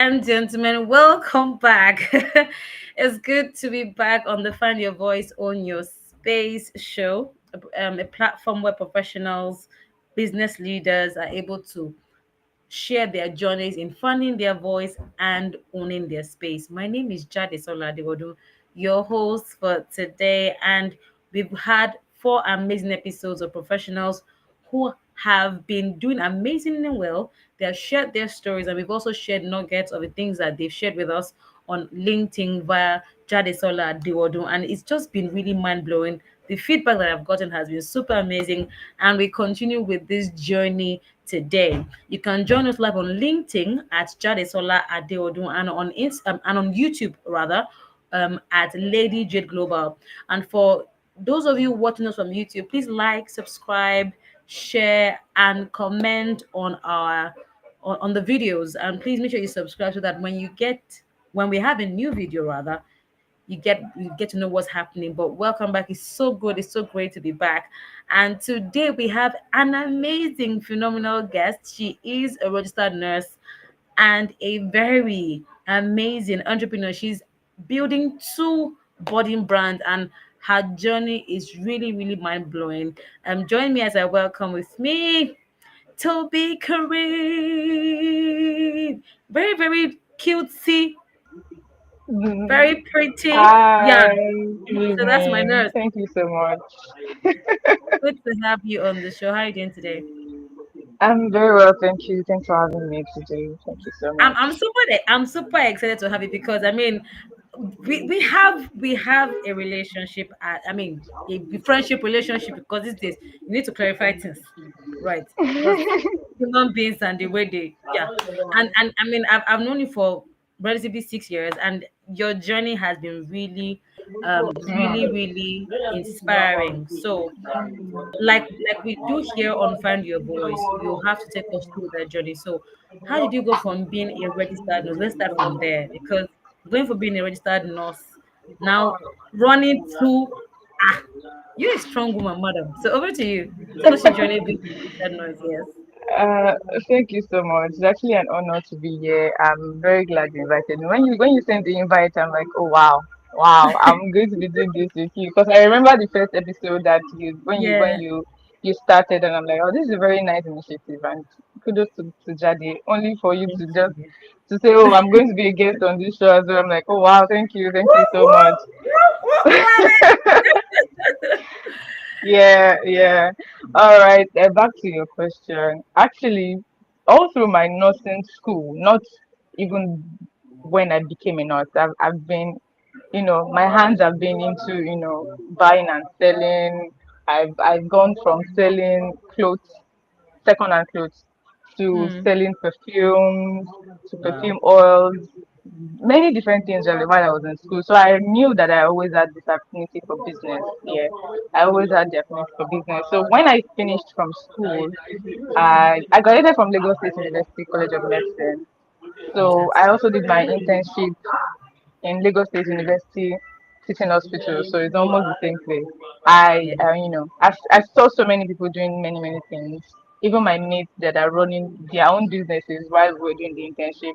and gentlemen, welcome back. It's good to be back on the Find Your Voice, Own Your Space show, a platform where professionals, business leaders are able to share their journeys in finding their voice and owning their space. My name is Jade Soladiwodu, your host for today, and we've had four amazing episodes of professionals who have been doing amazingly well. They have shared their stories, and we've also shared nuggets of the things that they've shared with us on LinkedIn via Jade Sola Diwodu, and it's just been really mind blowing. The feedback that I've gotten has been super amazing, and we continue with this journey today. You can join us live on LinkedIn at Jadesola Adeodun and on and on YouTube rather at Lady Jade Global. And for those of you watching us from YouTube, please like, subscribe, share, and comment on our on the videos. And please make sure you subscribe so that when we have a new video rather, you get to know what's happening. But welcome back. It's so good. It's so great to be back. And today we have an amazing, phenomenal guest. She is a registered nurse and a very amazing entrepreneur. She's building two budding brands, and her journey is really, really mind blowing. Join me as I welcome with me Toby Karim. Very, very cutesy, Mhm. very pretty. Yeah, Hi, good so that's my evening. nurse. Thank you so much. Good to have you on the show. How are you doing today? I'm very well, thank you. Thanks for having me today. Thank you so I'm much. I'm super I'm super excited to have you because I mean we have a relationship a friendship relationship because these days you need to clarify things, right? Because human beings and the way they and I mean I've known you for relatively 6 years, and your journey has been really really Mm. really inspiring. So like we do here on Find Your Voice, you have to take us through that journey. So how did you go from being a registered nurse? Let's start from there, because going from being a registered nurse now running to ah you're a strong woman, madam. So over to you. Tell us your journey being a registered nurse. Yes. Uh, Thank you so much. It's actually an honor to be here. I'm very glad you invited me. When you sent the invite, I'm like, oh wow, wow, I'm going to be doing this with you because I remember the first episode that Yeah. you started, and I'm like, oh, this is a very nice initiative, and kudos to Jade. Only for you Thank to you. just to say, oh, I'm going to be a guest on this show as well. I'm like, oh wow, thank you Woo, so much. woo, woo, woo, love it. Yeah, yeah. All right. Back to your question. Actually, all through my nursing school, not even when I became a nurse, I've been, my hands have been into, buying and selling. I've gone from selling clothes, second-hand clothes, to Hmm. selling perfumes, to Wow. perfume oils, many different things really while I was in school. So I knew that I always had this affinity for business. Yeah, I always had the affinity for business. So when I finished from school, I graduated from Lagos State University College of Medicine. So I Fantastic. also did my internship in Lagos State University Teaching Hospital. So it's almost the same place. Yeah. I saw so many people doing many things. Even my mates that are running their own businesses while we were doing the internship.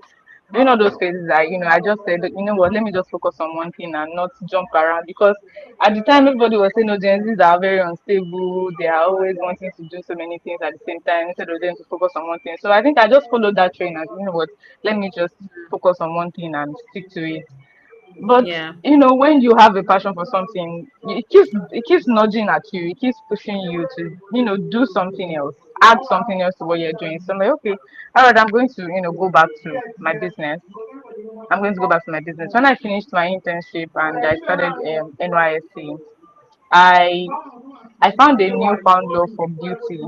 During all those phases, I just said, you know what, let me just focus on one thing and not jump around because at the time everybody was saying, no, Gen Zs are very unstable. They are always wanting to do so many things at the same time instead of them to focus on one thing. So I think I just followed that train and you know what, let me just focus on one thing and stick to it. But Yeah. when you have a passion for something, it keeps nudging at you. It keeps pushing you to do something else, add something else to what you're doing. So I'm like, okay, all right, I'm going to go back to my business. I'm going to go back to my business. When I finished my internship and I started NYSC, I I found a newfound love for beauty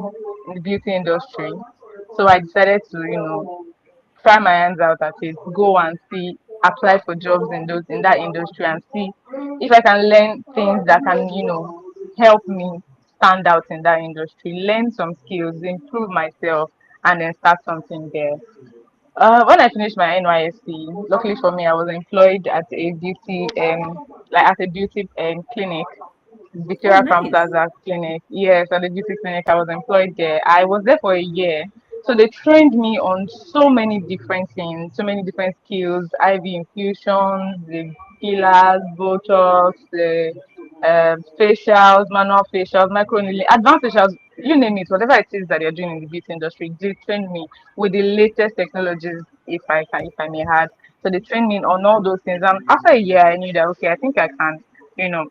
in the beauty industry. So I decided to try my hands out at it, go and see, apply for jobs in that industry and see if I can learn things that can, help me stand out in that industry, learn some skills, improve myself, and then start something there. When I finished my NYSC, luckily for me, I was employed at a beauty clinic, Oh, Victoria Crown nice. Plaza clinic. Yes, at the beauty clinic, I was employed there. I was there for a year. So they trained me on so many different things, so many different skills, IV infusions, the fillers, Botox, the facials, manual facials, microneedling, advanced facials, you name it, whatever it is that you're doing in the beauty industry, they trained me with the latest technologies, if I may add. So they trained me on all those things. And after a year, I knew that okay, I think I can, you know,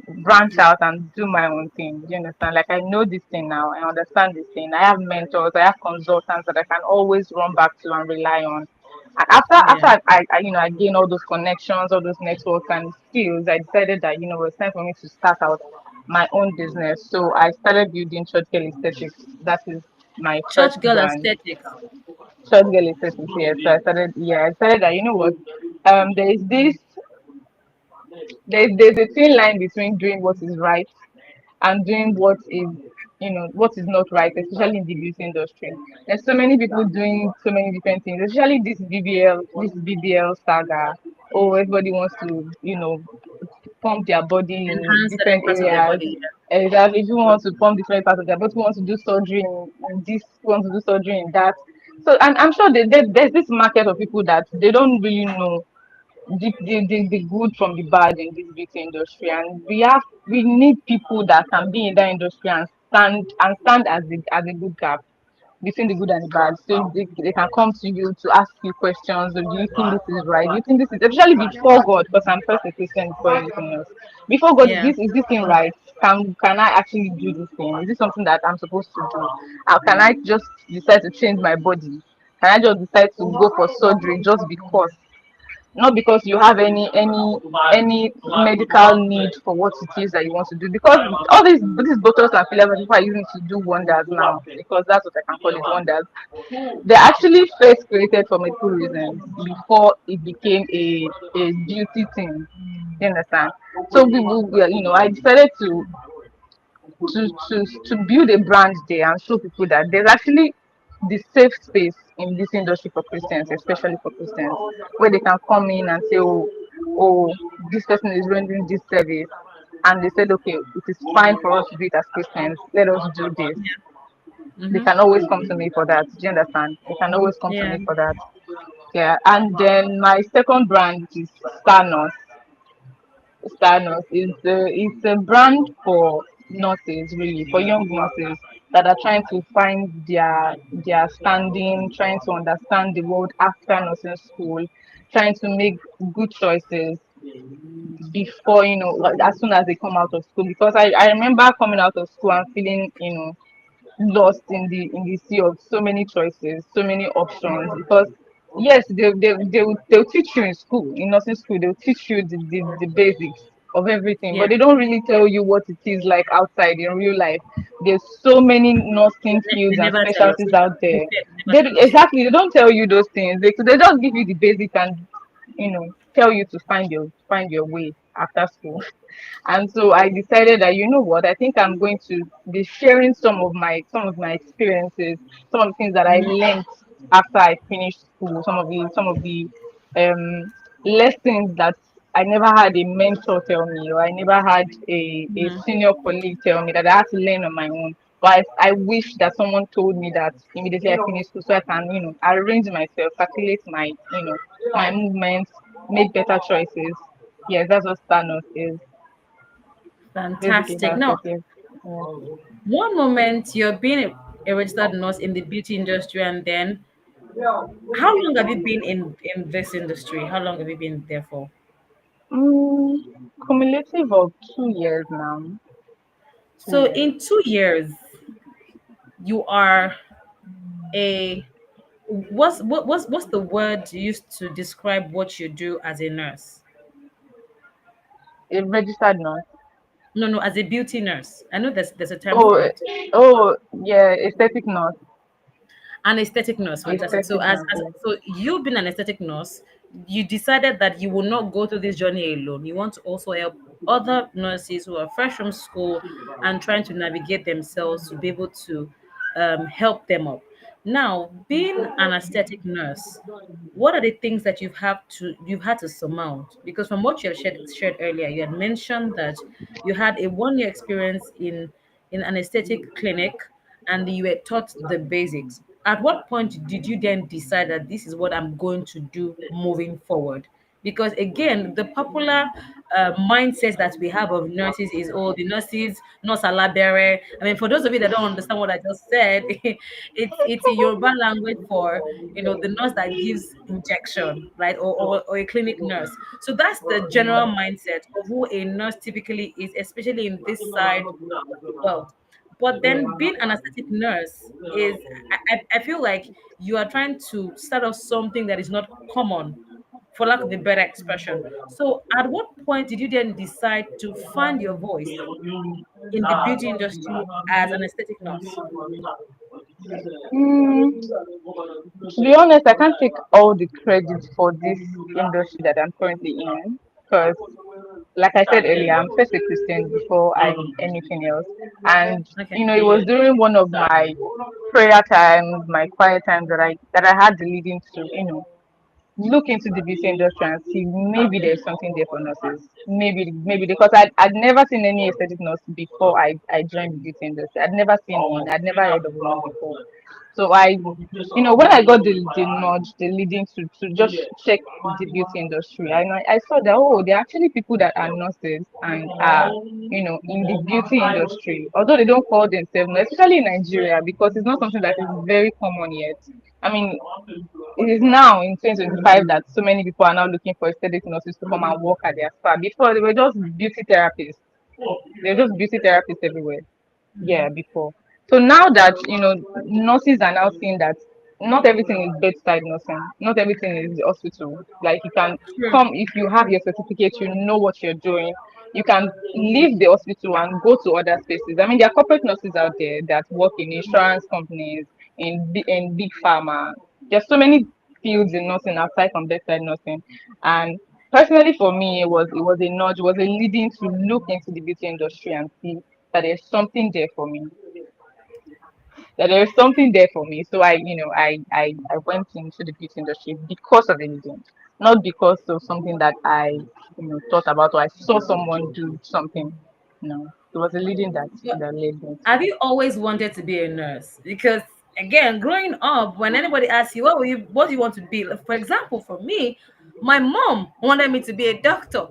branch out and do my own thing. Do you understand? Like I know this thing now. I understand this thing. I have mentors. I have consultants that I can always run back to and rely on. And after Yeah. I gained all those connections, all those networks and skills, I decided that it's time for me to start out my own business. So I started building Church Girl Aesthetics. That is my first Church girl brand. aesthetics. Church Girl Aesthetics. Yes. So I started that. You know what? There is this. There's a thin line between doing what is right and doing what is what is not right, especially in the beauty industry. There's so many people doing so many different things, especially this BBL saga. Oh, everybody wants to pump their body in Enhance certain different parts of their areas. body. Exactly. If you want to pump different parts of their body, who wants to do surgery in this, who wants to do surgery in that. So, and I'm sure there's this market of people that they don't really know the good from the bad in this beauty industry, and we need people that can be in that industry and stand as a good gap between the good and the bad. So they can come to you to ask you questions. Do you think this is right? Do you think this is, especially before God, because I'm first a Christian before anything else. Before God, Yeah. is this thing right? Can I actually do this thing? Is this something that I'm supposed to do? Can I just decide to change my body? Can I just decide to go for surgery just because? Not because you have any medical need for what it is that you want to do, because all these bottles and fillers that people are using to do wonders now, because that's what I can call it, wonders. They're actually first created for medical reasons before it became a beauty thing. You understand? So I decided to build a brand there and show people that there's actually the safe space in this industry for Christians, especially for Christians, where they can come in and say, oh, this person is rendering this service, and they said, okay, it is fine for us to do it as Christians. Let us do this. They Mm-hmm. can always come to me for that. Do you understand? They can always come to Yeah. me for that. Yeah, and then my second brand is Star Stardust is it's a brand for nurses, really, for young nurses that are trying to find their standing, trying to understand the world after nursing school, trying to make good choices before, like, as soon as they come out of school. Because I remember coming out of school and feeling, lost in the sea of so many choices, so many options. Because yes, they'll teach you in school, in nursing school, they'll teach you the basics of everything, Yeah. but they don't really tell you what it is like outside in real life. There's so many nursing They fields and never tell us. specialties out They there. said they never They tell us. exactly, they don't tell you those things. They just give you the basics and tell you to find your way after school. And so I decided that what, I think I'm going to be sharing some of my experiences, some of the things that I Mm-hmm. learned after I finished school, some of the lessons that I never had a mentor tell me, or I never had a Mm-hmm. senior colleague tell me, that I had to learn on my own. But I wish that someone told me that immediately I finished school, so I can, arrange myself, calculate my movements, make better choices. Yes, that's what Thanos is. Basically, Fantastic. that's it. Now, Yes. Yeah. one moment you're being a registered nurse in the beauty industry, and then how long have you been in this industry? How long have you been there for? Cumulative of 2 years now. two So years. in 2 years, you are a what's the word used to describe what you do as a nurse? A registered nurse. No, no, as a beauty nurse. I know there's a term Oh, for it. yeah, aesthetic nurse. An aesthetic nurse, fantastic. So Aesthetic as, nurse. as Yeah. so you've been an aesthetic nurse, you decided that you will not go through this journey alone. You want to also help other nurses who are fresh from school and trying to navigate themselves to be able to help them up. Now, being an aesthetic nurse, what are the things that you've had to surmount? Because from what you have shared earlier, you had mentioned that you had a 1 year experience in an aesthetic clinic and you were taught the basics. At what point did you then decide that this is what I'm going to do moving forward? Because again, the popular mindset that we have of nurses is, oh, the nurses, nurse alabere. I mean, for those of you that don't understand what I just said, it's a Yoruba language for, the nurse that gives injection, right, or a clinic nurse. So that's the general mindset of who a nurse typically is, especially in this side of the world. But then being an aesthetic nurse is, I feel like you are trying to start off something that is not common, for lack of a better expression. So at what point did you then decide to find your voice in the beauty industry as an aesthetic nurse? Mm, to be honest, I can't take all the credit for this industry that I'm currently in because, like I said earlier, I'm first a Christian before I did anything else. And Okay. it was during one of my prayer times, my quiet times that I had the leading to, look into the beauty industry and see maybe there's something there for nurses. Maybe because I'd never seen any aesthetic nurse before I joined the beauty industry. I'd never seen one. I'd never heard of one before. So when I got the nudge, the leading to just check the beauty industry, I saw that, oh, there are actually people that are nurses and are, in the beauty industry. Although they don't call themselves, especially in Nigeria, because it's not something that is very common yet. I mean, it is now in 2025 that so many people are now looking for aesthetic nurses to come and work at their spa. Before they were just beauty therapists. They're just beauty therapists everywhere. Yeah, before. So now that nurses are now seeing that not everything is bedside nursing, not everything is the hospital. Like you can True. come if you have your certificate, you know what you're doing. You can leave the hospital and go to other spaces. I mean, there are corporate nurses out there that work in insurance companies, in big pharma. There's so many fields in nursing aside from bedside nursing, and personally for me, it was a nudge, it was a leading to look into the beauty industry and see that there's something there for me, that there's something there for me. So I went into the beauty industry because of anything, not because of something that I thought about or I saw someone do something. No, it was a leading that led me Have to. you always wanted to be a nurse? Because again, growing up, when anybody asks you, what do you want to be? Like, for example, for me, my mom wanted me to be a doctor,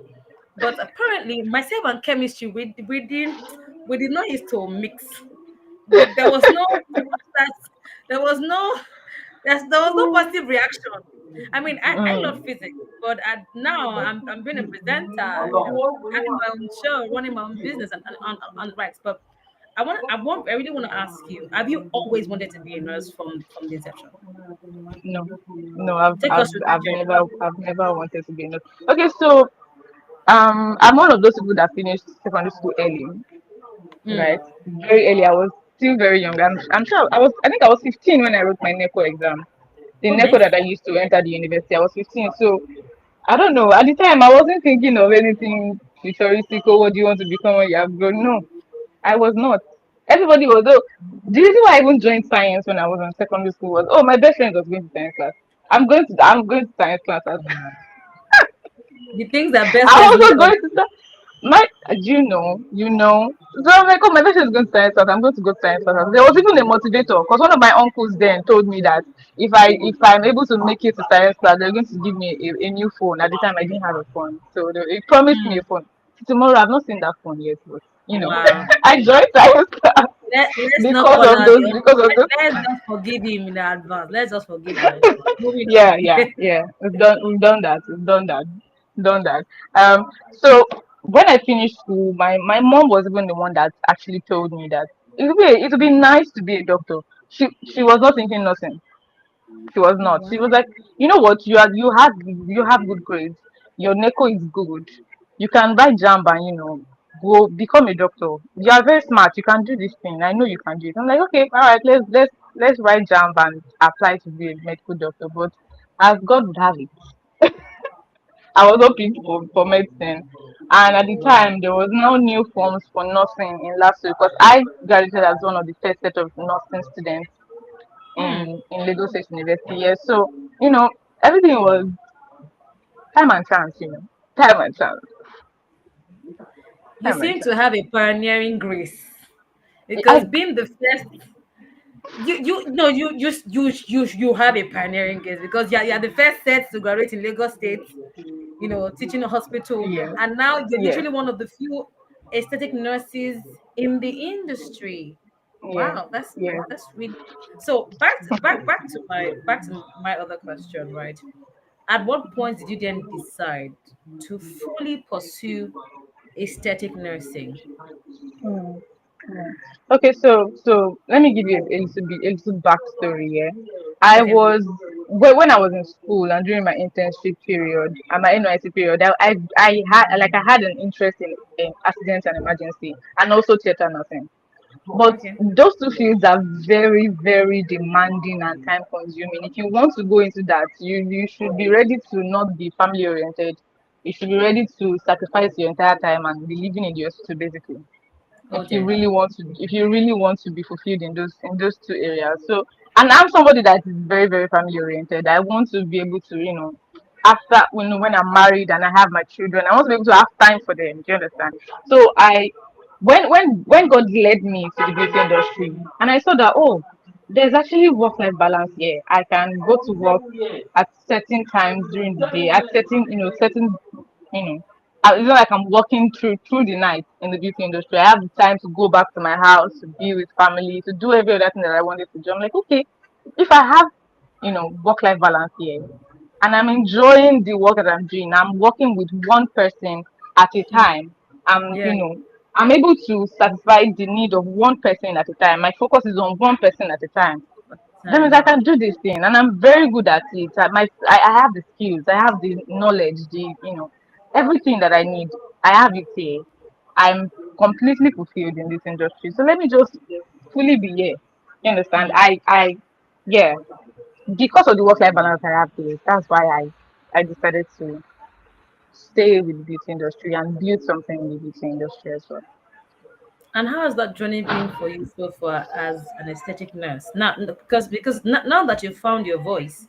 but apparently myself and chemistry, we did not used to mix. There was no that there was no there was no positive reaction. I mean, I love Mm. physics, but now I'm being a presenter, having my own show, running my own business, and the likes. But I really want to ask you: have you always wanted to be a nurse from the inception? No, no, I've, Take I've, us through the I've journey. never, I've never wanted to be a nurse. Okay, so I'm one of those people that finished secondary school early, right? Mm, Very early. I was still very young. I'm sure I think I was 15 when I wrote my NECO exam. The oh, NECO nice. that I used to enter the university, I was 15. So I don't know. At the time, I wasn't thinking of anything futuristic or what do you want to become when you have grown. No, I was not. Everybody was, oh, the reason why I even joined science when I was in secondary school was, oh, my best friend was going to science class. I'm going to science class. The things that best I'm friends do also tell going to start my you know. So I'm like, oh, my best friend is going to science class. I'm going to go to science class. There was even a motivator because one of my uncles then told me that if I'm able to make it to science class, they're going to give me a new phone. At the time, I didn't have a phone, so they promised me a Mm, phone. Tomorrow, I've not seen that phone yet, but wow. I joined science class Let's not because call of out those. the Because of those. let's just forgive him in advance. Let's just forgive him. Moving Yeah, on. yeah, yeah. We've done that. We've done that. So when I finished school, my mom was even the one that actually told me that it would be nice to be a doctor. She was not thinking nothing. She was Oh not. She wow. was like, you know what? You have good grades. Your NECO is good. You can write JAMB and go become a doctor. You are very smart. You can do this thing. I know you can do it. I'm like, okay, all right. Let's write JAMB and apply to be a medical doctor. But as God would have it, I was hoping for medicine. And at the Wow. time, there was no new forms for nursing in last week because I graduated as one of the first set of nursing students Hmm. in Lagos State University. Yes, so you know everything was time and chance. Time and chance, You time and seem to chance. have a pioneering grace I because being the first you no you have a pioneering guess because you're the first set to graduate in Lagos State, teaching a hospital, Yes, and now you're yes, literally one of the few aesthetic nurses in the industry. yes, Wow, that's yes. that's really so. Back to my other question, right? At what point did you then decide to fully pursue aesthetic nursing? Hmm. Yeah. Okay, so let me give you a little backstory here. I Okay. was when I was in school and during my internship period and my NYC period, I had an interest in accident and emergency and also theater nursing. But Okay. those two fields are very, very demanding and time consuming. If you want to go into that, you should be ready to not be family oriented. You should be ready to sacrifice your entire time and be living in the hospital basically Oh if dear. you really want to be fulfilled in those two areas. So, and I'm somebody that is very, very family oriented. I want to be able to, after when I'm married and I have my children, I want to be able to have time for them. Do you understand? So when God led me to the beauty industry and I saw that, oh, there's actually work-life balance here. I can go to work at certain times during the day, at certain you know it's not like I'm working through the night in the beauty industry. I have the time to go back to my house, to be with family, to do every other thing that I wanted to do. I'm like, okay, if I have, work-life balance here, and I'm enjoying the work that I'm doing, I'm working with one person at a Mm, time. I'm, yeah. I'm able to satisfy the need of one person at a time. My focus is on one person at a time. That means I Time. can do this thing, and I'm very good at it. I have the skills, I have the knowledge, everything that I need. I have it here. I'm completely fulfilled in this industry. So let me just fully be here. You understand? Mm. Yeah, because of the work-life balance I have here, that's why I decided to stay with the beauty industry and build something in the beauty industry as well. And how has that journey been for you so far as an aesthetic nurse? Now, now that you've found your voice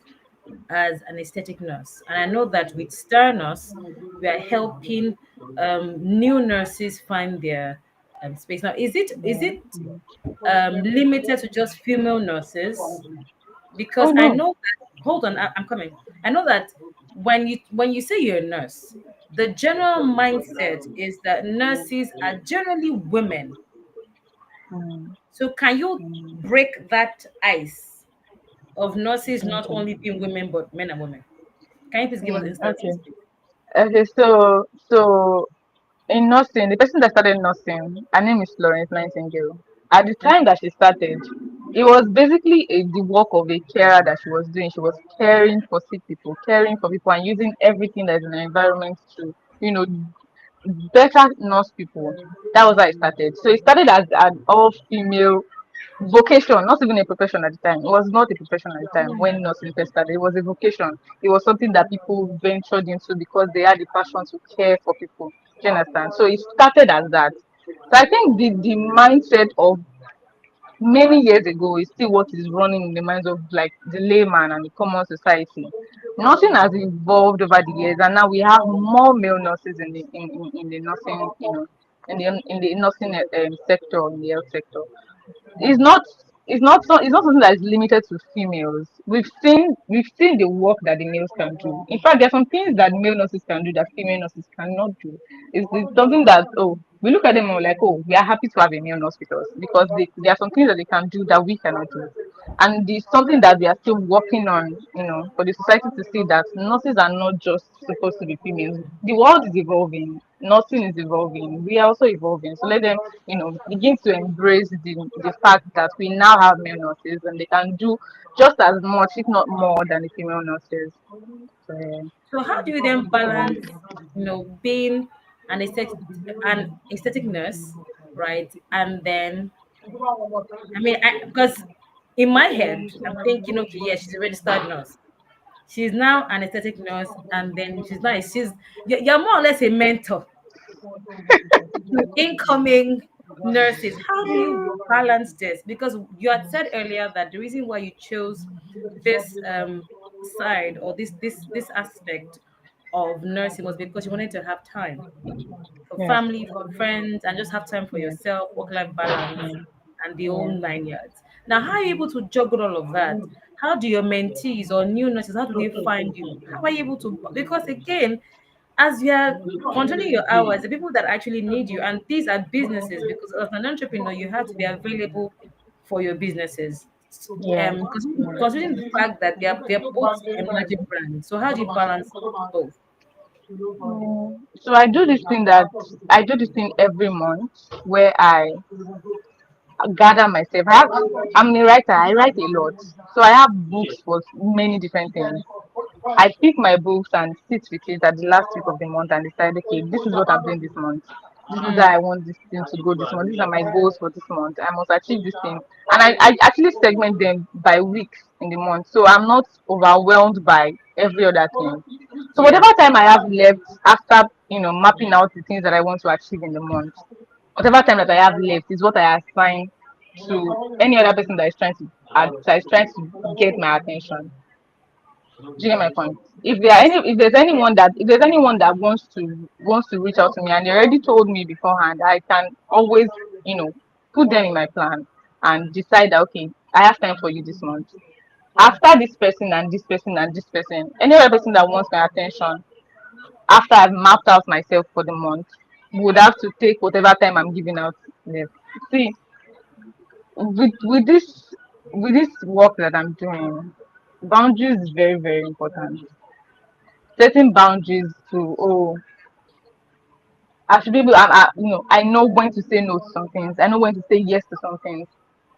as an aesthetic nurse, and I know that with Star Nurse, we are helping new nurses find their space. Now, is it limited to just female nurses? Oh Because I no. know that. Hold on, I'm coming. I know that when you say you're a nurse, the general mindset is that nurses are generally women. Mm, So can you mm, break that ice of nurses not okay. only being women but men and women? Can you please give us Okay. instances, please? Okay. So in nursing, the person that started nursing, her name is Florence Nightingale. At the time Okay. that she started, it was basically the work of a carer that she was doing. She was caring for sick people, caring for people, and using everything that's in the environment to, you know, better nurse people. That was how it started. So it started as an all-female vocation, not even a profession at the time. It was not a profession at the time when nursing first started. It was a vocation. It was something that people ventured into because they had the passion to care for people. Do you understand? So it started as that. So I think the mindset of many years ago is still what is running in the minds of like the layman and the common society. Nothing has evolved over the years, and now we have more male nurses in the nursing, in the nursing sector, in the health sector. it's not it's not something that is limited to females. We've seen the work that the males can do. In fact, there are some things that male nurses can do that female nurses cannot do. It's something that, oh, we look at them and we're like, oh, we are happy to have a male nurse with us because there are some things that they can do that we cannot do. And it's something that we are still working on, for the society to see that nurses are not just supposed to be females. The world is evolving, nursing is evolving, we are also evolving. So let them, begin to embrace the fact that we now have male nurses and they can do just as much, if not more, than the female nurses. So, yeah. So how do you then balance, being an aesthetic nurse, right? And then, I mean, because in my head, I'm thinking, okay, yeah, she's a registered nurse. She's now an aesthetic nurse, and then you're more or less a mentor to incoming nurses. How do you balance this? Because you had said earlier that the reason why you chose this side or this aspect of nursing was because you wanted to have time for Yes. family, for friends, and just have time for Yes. yourself, work life balance, Yes. and the whole Yes. 9 yards. Now, how are you able to juggle all of that? How do your mentees or new nurses, how do they find you? How are you able to? Because again, as you are controlling your hours, the people that actually need you, and these are businesses, because as an entrepreneur, you have to be available for your businesses. Yeah. Considering the fact that they're both emerging brands, so how do you balance both? So I do this thing every month where I gather myself. I'm a writer. I write a lot, so I have books for many different things. I pick my books and sit with it at the last week of the month and decide, okay, this is what I'm doing this month. This is how Mm, I want this thing to go this month. These are my goals for this month. I must achieve this thing. And I actually segment them by weeks in the month. So I'm not overwhelmed by every other thing. So yeah. whatever time I have left after, mapping out the things that I want to achieve in the month, whatever time that I have left is what I assign to any other person that is trying to get my attention. Do you get my point? Yes. If there's anyone that wants to reach out to me and they already told me beforehand, I can always, you know, put them in my plan and decide that, okay, I have time for you this month. After this person and this person and this person, any other person that wants my attention after I've mapped out myself for the month would have to take whatever time I'm giving out left. See, with this work that I'm doing, boundaries is very, very important. Setting boundaries to, I should be able, I know when to say no to some things. I know when to say yes to some things.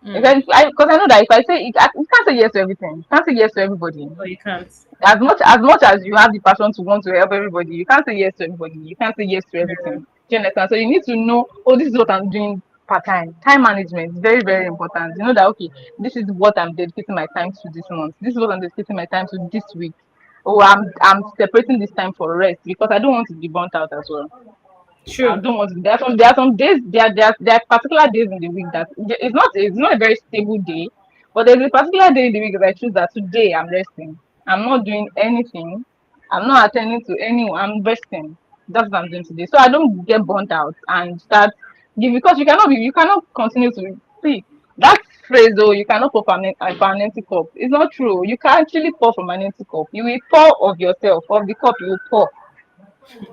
Mm. Because I know that if I say, you can't say yes to everything. You can't say yes to everybody. Oh, you can't. As much as you have the passion to want to help everybody, you can't say yes to everybody. You can't say yes to everything. No. Do you understand? So you need to know, oh, this is what I'm doing part time. Time management is very, very important. You know that, okay, this is what I'm dedicating my time to this month. This is what I'm dedicating my time to this week. Oh, I'm separating this time for rest because I don't want to be burnt out as well. I True. don't want to. There are some days, there are particular days in the week that it's not a very stable day, but there's a particular day in the week that I choose that today I'm resting. I'm not doing anything. I'm not attending to anyone. I'm resting. That's what I'm doing today. So I don't get burnt out and start give because you cannot continue to see that phrase, oh, you cannot pour from an empty cup. It's not true. You can actually pour from an empty cup. You will pour of yourself, of the cup you will pour.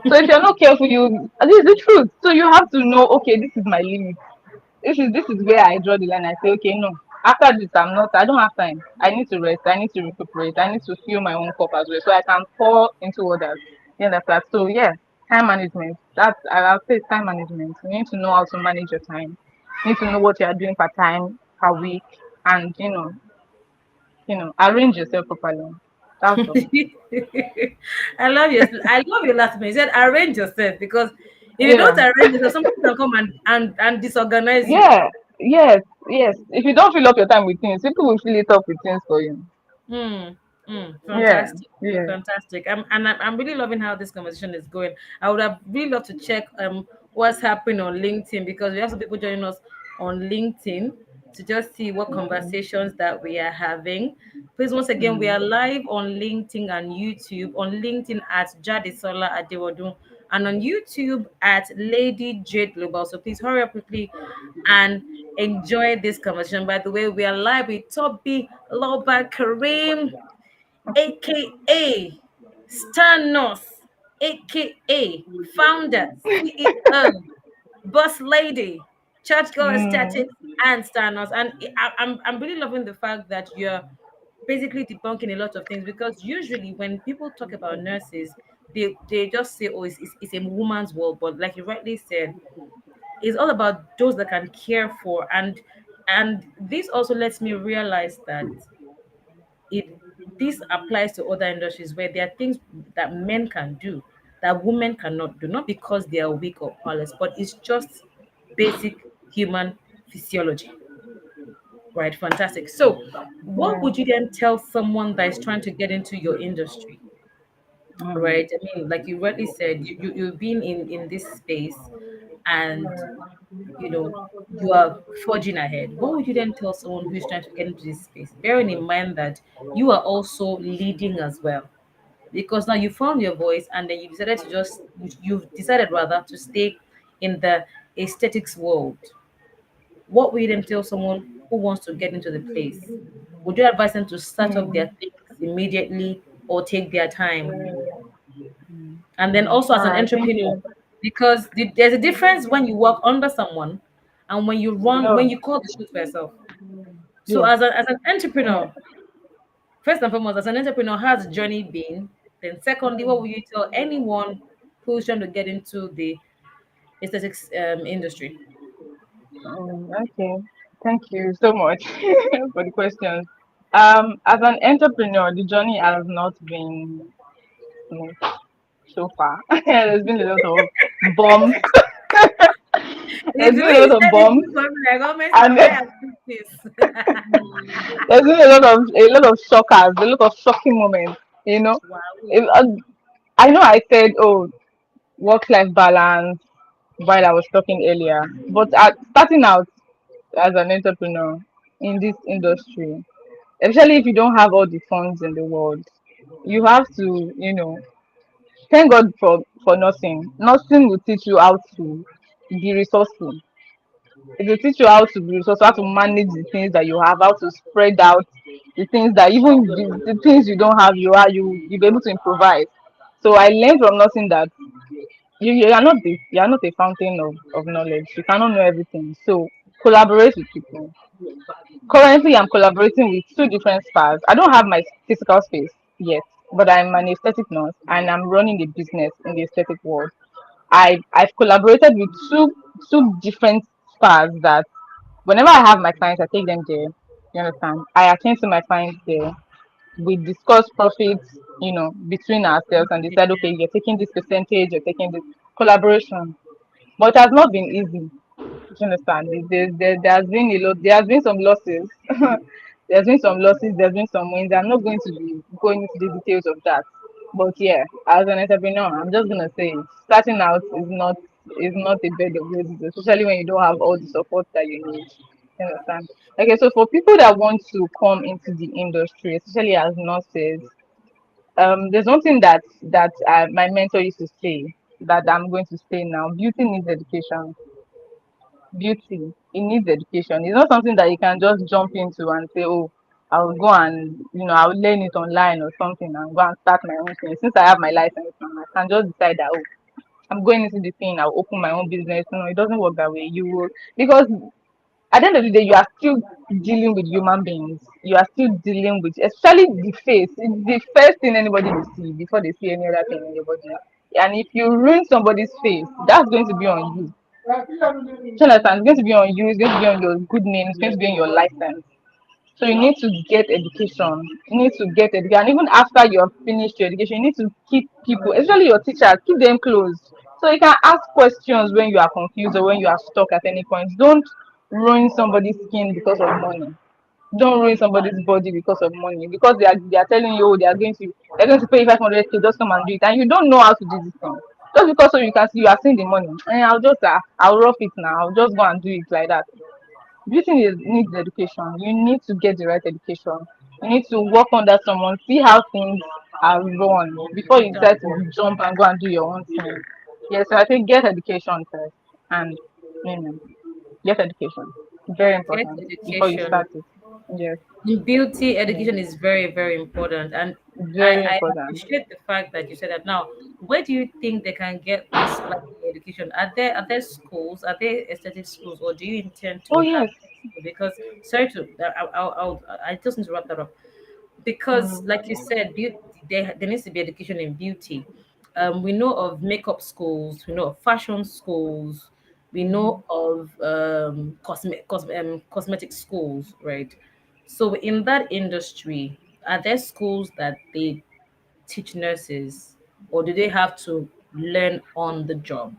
So if you're not careful, this is the truth. So you have to know, okay, this is my limit. This is where I draw the line. I say, okay, no. After this, I don't have time. I need to rest. I need to recuperate. I need to fill my own cup as well. So I can pour into others. You understand? So yeah, time management. I'll say time management. You need to know how to manage your time. You need to know what you are doing per time, per week, and arrange yourself properly. That's all. I love your last one. You said arrange yourself, because if you don't Yeah. arrange yourself, somebody can come and disorganize you. Yeah, yes, yes. If you don't fill up your time with things, people will fill it up with things for you. Hmm. Yeah, Fantastic. yeah. Fantastic. I'm really loving how this conversation is going. I would have really loved to check what's happening on LinkedIn, because we have some people joining us on LinkedIn to just see what conversations that we are having. Please, once again, we are Mm. live on LinkedIn and YouTube. On LinkedIn at Jadisola Adewodun, and on YouTube at Lady Jade Global. So please hurry up quickly and enjoy this conversation. By the way, we are live with Tobiloba Karim, aka Stanos, aka founder, CEO, boss lady, churchgoer Mm. statics, and Stanos. And I'm really loving the fact that you're basically debunking a lot of things, because usually when people talk about nurses, they just say, oh, it's a woman's world. But like you rightly said, it's all about those that can care for. And this also lets me realize that it this applies to other industries where there are things that men can do that women cannot do, not because they are weak or powerless, but it's just basic human physiology. Right, fantastic. So what Yeah. would you then tell someone that is trying to get into your industry? Mm. Right, I mean, like you rightly said, you've been in this space, and you are forging ahead. What would you then tell someone who's trying to get into this space, bearing in mind that you are also leading as well? Because now you found your voice, and then you've decided rather to stay in the aesthetics world. What would you then tell someone who wants to get into the place, would you advise them to start up their Mm, things immediately or take their time? mm, And then also all as an right, thank entrepreneur, you. because there's a difference when you work under someone and when you run, when Oh, you call the shoot for yourself. So yes. as an Yeah. entrepreneur, first and foremost, as an entrepreneur, how's the journey been? Then secondly, what would you tell anyone who's trying to get into the aesthetics industry? Okay. Thank you so much for the questions. As an entrepreneur, the journey has not been smooth so far. There's been a lot of bumps. If There's the been way a you lot of said it, bumps, you probably like, oh, and why have you this? there's been a lot of shockers, a lot of shocking moments. You know, Wow. if, I know I said, oh, work-life balance while I was talking earlier, but starting out as an entrepreneur in this industry, especially if you don't have all the funds in the world, you have to, thank God for nursing. Nursing will teach you how to be resourceful. It will teach you how to be resourceful, how to manage the things that you have, how to spread out the things that even the things you don't have, you'll be able to improvise. So I learned from nursing that you are not a fountain of knowledge. You cannot know everything. So collaborate with people. Currently, I'm collaborating with two different spas. I don't have my physical space yet, but I'm an aesthetic nurse and I'm running a business in the aesthetic world. I've collaborated with two different spas that whenever I have my clients, I take them there. You understand? I attend to my clients there. We discuss profits, between ourselves and decide, okay, you're taking this percentage, you're taking this collaboration. But it has not been easy. You understand? There has been a lot. There has been some losses. There's been some losses. There's been some wins. I'm not going to be going into the details of that. But yeah, as an entrepreneur, I'm just gonna say starting out is not a bed of roses, especially when you don't have all the support that you need. You understand? Okay, so for people that want to come into the industry, especially as nurses, there's one thing that my mentor used to say that I'm going to say now. Beauty needs education. Beauty, it needs education. It's not something that you can just jump into and say, oh, I'll go and I'll learn it online or something and go and start my own thing. Since I have my license now, I can just decide that, oh, I'm going into the thing, I'll open my own business. No, it doesn't work that way. You will, because at the end of the day, you are still dealing with human beings. You are still dealing with, especially the face. It's the first thing anybody will see before they see any other thing in your body. And if you ruin somebody's face, that's going to be on you. Jonathan, it's going to be on you, it's going to be on your good name, it's going to be on your license. So you need to get education. You need to get education. And even after you have finished your education, you need to keep people, especially your teachers, keep them close. So you can ask questions when you are confused or when you are stuck at any point. Don't ruin somebody's skin because of money. Don't ruin somebody's body because of money. Because they are telling you, oh, they're going to pay you 500K, just come and do it. And you don't know how to do this thing. Just because so you can see you are seeing the money. And I'll rough it now. I'll just go and do it like that. Beauty needs education. You need to get the right education. You need to work under someone, see how things are run before you decide to jump and go and do your own thing. Yes, so I think get education first and you know, get education. Very Get important before you education. start it. Yes, In beauty, yes. education is very, very important. And Very I important. appreciate the fact that you said that. Now, where do you think they can get this like education? Are there schools? Are there aesthetic schools, or do you intend Oh to have? yes. Because sorry to, I just need to wrap that up. Because Mm, like you said, beauty, there needs to be education in beauty. We know of makeup schools, we know of fashion schools, we mm, know of cosmetic schools, right? So in that industry, are there schools that they teach nurses, or do they have to learn on the job?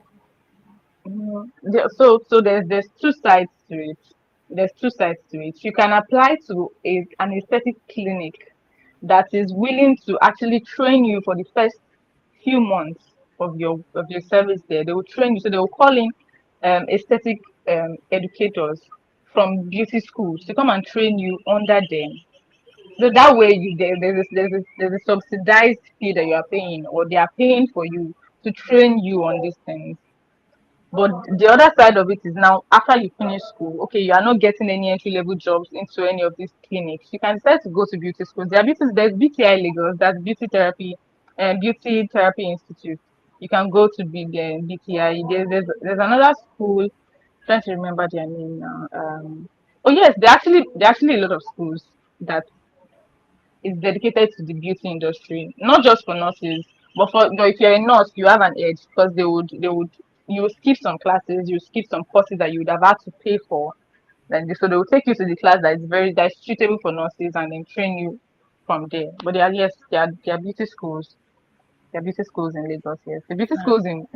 Yeah, so there's two sides to it. There's two sides to it. You can apply to an aesthetic clinic that is willing to actually train you for the first few months of your service there. They will train you, so they will call in aesthetic educators from beauty schools to come and train you under them. So that way, there's a subsidized fee that you are paying, or they are paying for you to train you on these things. But the other side of it is now after you finish school, okay, you are not getting any entry level jobs into any of these clinics. You can decide to go to beauty schools. There's BTI Lagos, that's Beauty Therapy Institute. You can go to BTI. There's another school, trying to remember their name now. Oh yes, there are actually a lot of schools that is dedicated to the beauty industry, not just for nurses, but if you're a nurse, you have an edge because they would you will skip some classes, you skip some courses that you would have had to pay for. So they will take you to the class that's suitable for nurses and then train you from there. But there are beauty schools. There are beauty schools in Lagos, yes. The beauty Uh, schools in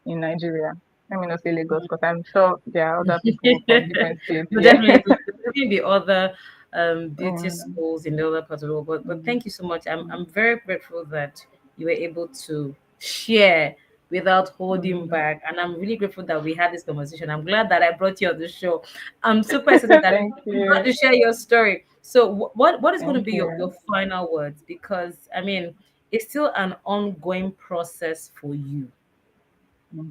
Nigeria. Let me not say Lagos because I'm sure there are other people from different states But here. definitely, there'll definitely be other beauty Mm, schools in the other parts of the world. But mm, thank you so much. mm, I'm very grateful that you were able to share without holding mm. back, and I'm really grateful that we had this conversation. I'm glad that I brought you on the show. I'm super excited that Thank you got you. to share your story. So, what is going to Thank be your you. final words? Because I mean, it's still an ongoing process for you.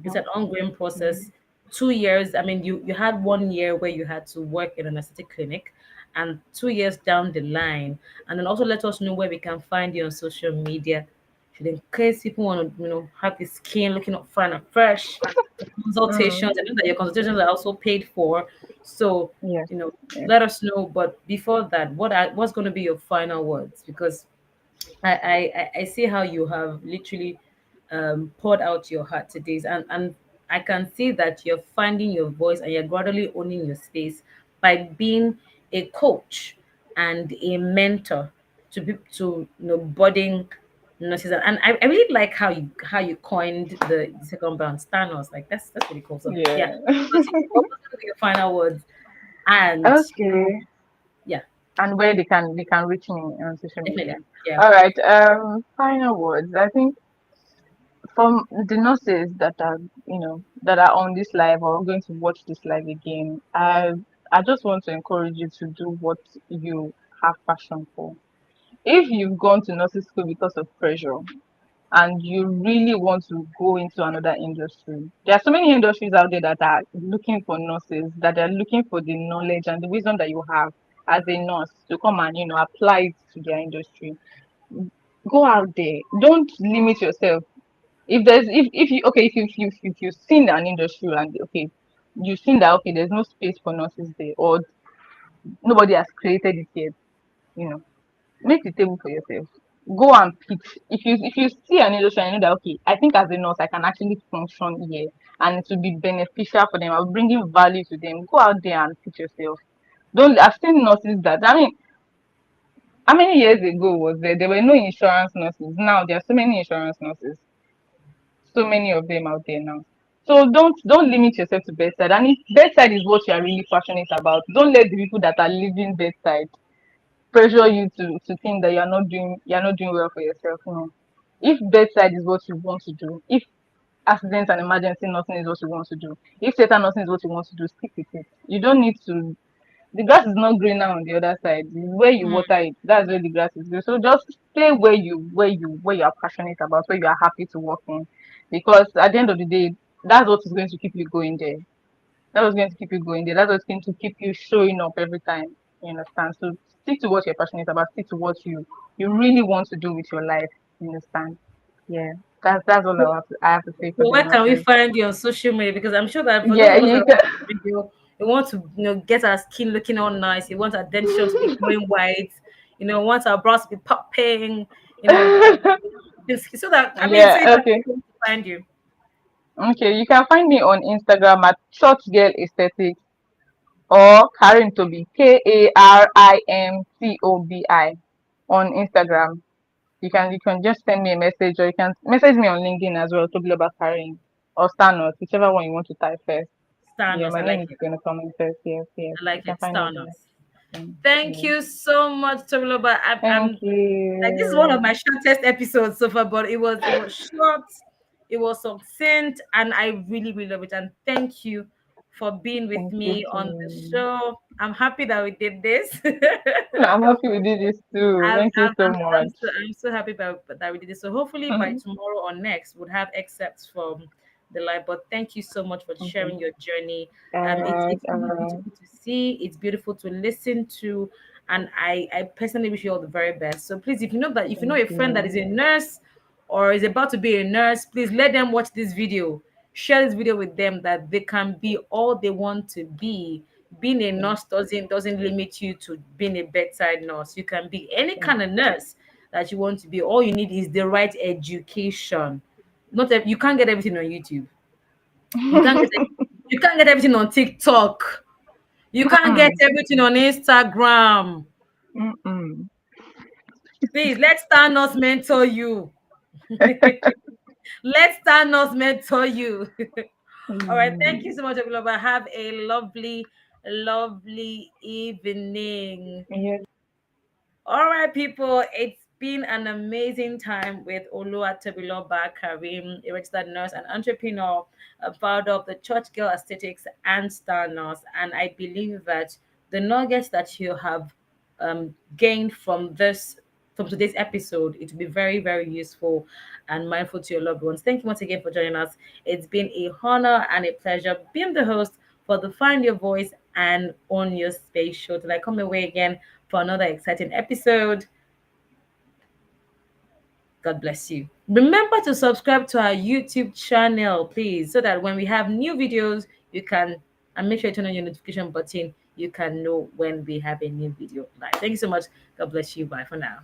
It's Mhm. an ongoing Mm. process. 2 years. I mean, you had 1 year where you had to work in an aesthetic clinic, and 2 years down the line. And then also let us know where we can find you on social media. Should in case people want to, have the skin looking up fine and fresh, Mm. consultations. I know that your consultations are also paid for. So, Yes. you know, Yes. let us know. But before that, what's going to be your final words? Because I see how you have literally poured out your heart today, and I can see that you're finding your voice and you're gradually owning your space by being a coach and a mentor to budding nurses. And I really like how you coined the second brand Stanos. Like that's really cool. So yeah, Yeah. what's gonna be your final words? And Okay. yeah, And where they can reach me on social media. definitely, yeah, All right. Final words. I think from the nurses that are on this live or going to watch this live again, I just want to encourage you to do what you have passion for. If you've gone to nursing school because of pressure, and you really want to go into another industry. There are so many industries out there that are looking for nurses, that are looking for the knowledge and the wisdom that you have as a nurse to come and apply it to their industry. Go out there. Don't limit yourself. If you've seen an industry and okay, you've seen that okay, there's no space for nurses there, or nobody has created it yet, you know make the table for yourself. Go and pitch. If you see an industry and you know that okay, I think as a nurse I can actually function here and it will be beneficial for them. I'm bringing value to them. Go out there and pitch yourself. Don't I've seen nurses that how many years ago was there were no insurance nurses. Now there are so many insurance nurses, so many of them out there now. So don't limit yourself to bedside. And if bedside is what you are really passionate about, don't let the people that are living bedside pressure you to think that you're not doing well for yourself. No. If bedside is what you want to do, if accident and emergency nursing is what you want to do, if theater nursing is what you want to do, stick with it. You don't need to. The grass is not greener on the other side. Where you mm, water it, that's where the grass is green. So just stay where you are passionate about, where you are happy to work in, because at the end of the day, that's what is going to keep you going there. That was going to keep you going there. That's what's going to keep you showing up every time. You understand? So stick to what you're passionate about. Stick to what you really want to do with your life. You understand? Yeah. That's all I have to say for so the where can we nurses. find you on social media? Because I'm sure that for those Yeah, of us that you are can. watching the video, we want to get our skin looking all nice. We want our dentition to be glowing white. Want our brows to be popping. You know, so that I mean, so Yeah. you can Okay. find you. Okay. You can find me on Instagram at Church Girl Aesthetics or Karim Toby Karimtobi on Instagram. You can just send me a message or you can message me on LinkedIn as well, Tobiloba Karim or Starnot, whichever one you want to type first. Yeah, Starnos, my I name like is it. gonna come in first. Yes, yes. I You like can it. find me there. Starnos. Mm, Thank yeah. you so much, Tobiloba. I'm Thank like this is one of you. my shortest episodes so far, but it was short, it was succinct, and I really really love it. And thank you for being with Thank you me on the too. show. I'm happy that we did this. I'm happy we did this too. I'm, Thank you I'm, so I'm, I'm, much. so, I'm so happy that we did this. So hopefully by tomorrow or next we'll have excerpts from the life. But thank you so much for Okay. sharing your journey. Alright, It's really alright. beautiful to see. It's beautiful to listen to, and I personally wish you all the very best. So please, if you know Thank a friend that you. is a nurse or is about to be a nurse, please let them watch this video. Share this video with them that they can be all they want to be. Being a Yeah, nurse doesn't limit you to being a bedside nurse. You can be any yeah. kind of nurse that you want to be. All you need is the right education. You can't get everything on YouTube. You can't get you can't get everything on TikTok. You can't get Mm-mm. everything on Instagram. Mm-mm. Please let Thanos mentor you. Let Thanos mentor you. All right. Thank you Mm. so much, Tobiloba. Have a lovely, lovely evening. Yeah. All right, people, it's been an amazing time with Tobiloba Karim, a registered nurse and entrepreneur, a founder of the Church Girl Aesthetics and Star Nurse. And I believe that the nuggets that you have gained from today's episode, it will be very, very useful and mindful to your loved ones. Thank you once again for joining us. It's been a honor and a pleasure being the host for the Find Your Voice and Own Your Space show. Till I come away again for another exciting episode. God bless you. Remember to subscribe to our YouTube channel, please, so that when we have new videos, you can, and make sure you turn on your notification button. You can know when we have a new video live. Thank you so much. God bless you. Bye for now.